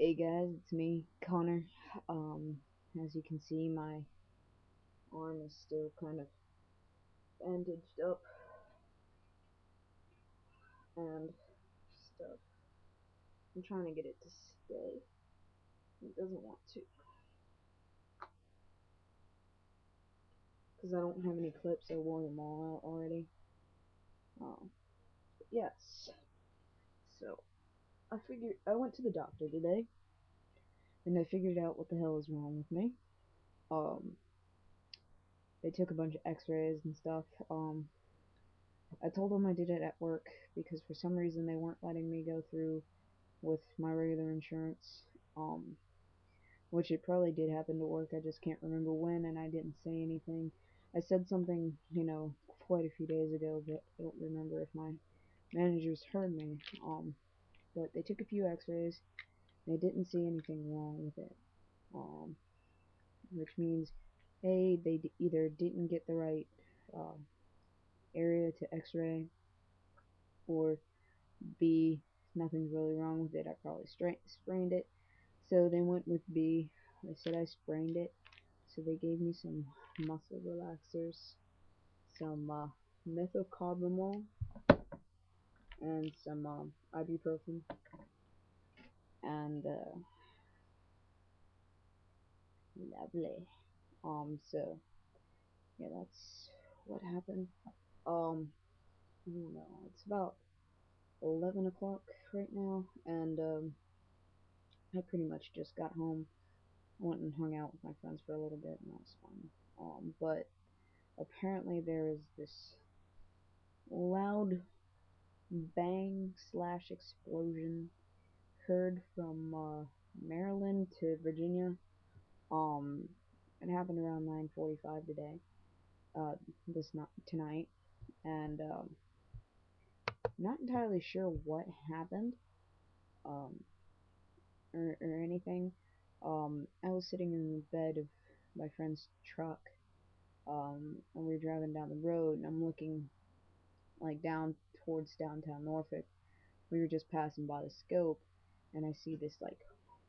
Hey guys, it's me, Connor. As you can see, my arm is still kind of bandaged up and stuff. I'm trying to get it to stay. It doesn't want to, because I don't have any clips. I wore them all out already. Yes. So, I went to the doctor today, and I figured out what the hell is wrong with me. Um, they took a bunch of x-rays and stuff. I told them I did it at work, because for some reason they weren't letting me go through with my regular insurance, which it probably did happen to work. I just can't remember when, and I didn't say anything. I said something, quite a few days ago, but I don't remember if my managers heard me. But they took a few x-rays. They didn't see anything wrong with it, which means A, they either didn't get the right uh, area to x-ray, or B, nothing's really wrong with it. I probably sprained it. So they went with B. They said I sprained it. So they gave me some muscle relaxers, some methocarbamol, and some ibuprofen. And lovely. So yeah, that's what happened. I don't know. It's about 11 o'clock right now, and I pretty much just got home. I went and hung out with my friends for a little bit, and that was fun. But apparently there is this loud bang slash explosion heard from Maryland to Virginia. Um, it happened around 9:45 today. This not tonight, and not entirely sure what happened. Um, or anything. I was sitting in the bed of my friend's truck. And we were driving down the road, and I'm looking like down towards downtown Norfolk. We were just passing by the scope, and I see this like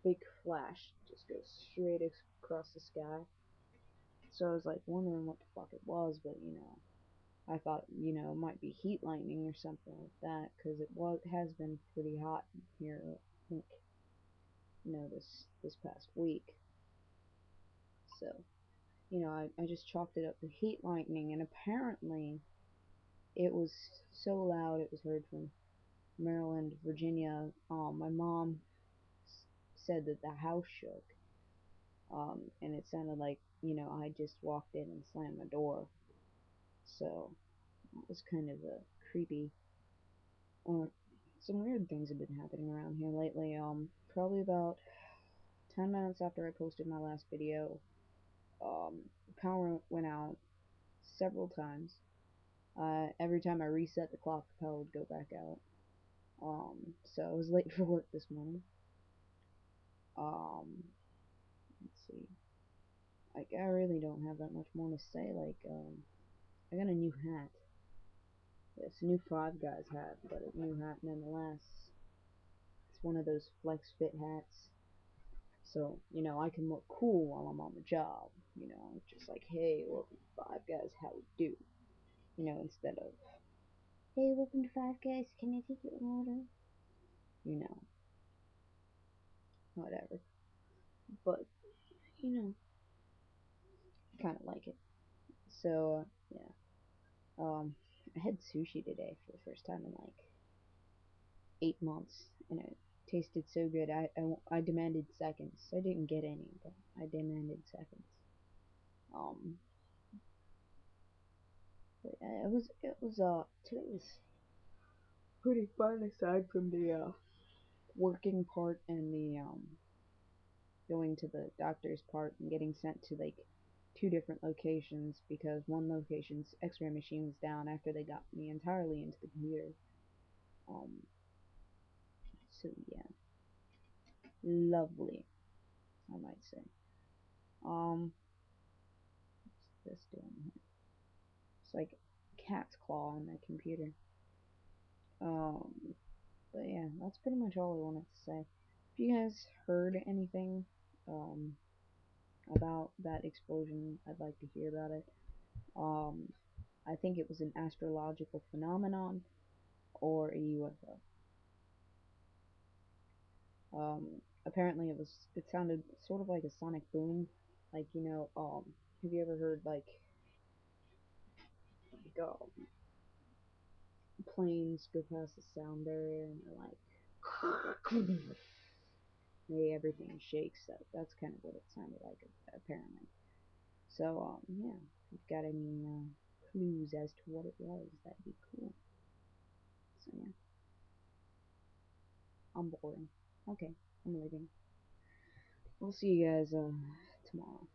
big flash just go straight across the sky. So I was like wondering what the fuck it was, but I thought it might be heat lightning or something like that, because has been pretty hot here. I think this past week. So I just chalked it up to heat lightning, and apparently it was so loud it was heard from Maryland, Virginia. My mom said that the house shook. And it sounded like, I just walked in and slammed the door. So it was kind of creepy. Uh, some weird things have been happening around here lately. Probably about 10 minutes after I posted my last video, power went out several times. Every time I reset the clock, the power would go back out. So I was late for work this morning. Let's see. Like, I really don't have that much more to say. Like, I got a new hat. It's a new Five Guys hat, but a new hat nonetheless. It's one of those flex fit hats. So, I can look cool while I'm on the job. Just like, hey, welcome to Five Guys, how we do? Instead of, hey, welcome to Five Guys, can I take your order? Whatever. But, kind of like it. So, yeah. I had sushi today for the first time in like 8 months, and it tasted so good. I demanded seconds. I didn't get any, but I demanded seconds. Um, but it was today was pretty fun aside from the working part and the going to the doctor's part and getting sent to like two different locations, because one location's x-ray machine was down after they got me entirely into the computer. Um, so yeah, lovely, I might say. What's this doing here? It's like a cat's claw on the computer. Um, but yeah, that's pretty much all I wanted to say. If you guys heard anything um, about that explosion, I'd like to hear about it. Um, I think it was an astrological phenomenon or a UFO. Apparently it sounded sort of like a sonic boom. Like, have you ever heard planes go past the sound barrier and they're like, maybe everything shakes. That's kind of what it sounded like, apparently. So, yeah, if you've got any clues as to what it was, that'd be cool. So, yeah, I'm boring. Okay, I'm leaving. We'll see you guys tomorrow.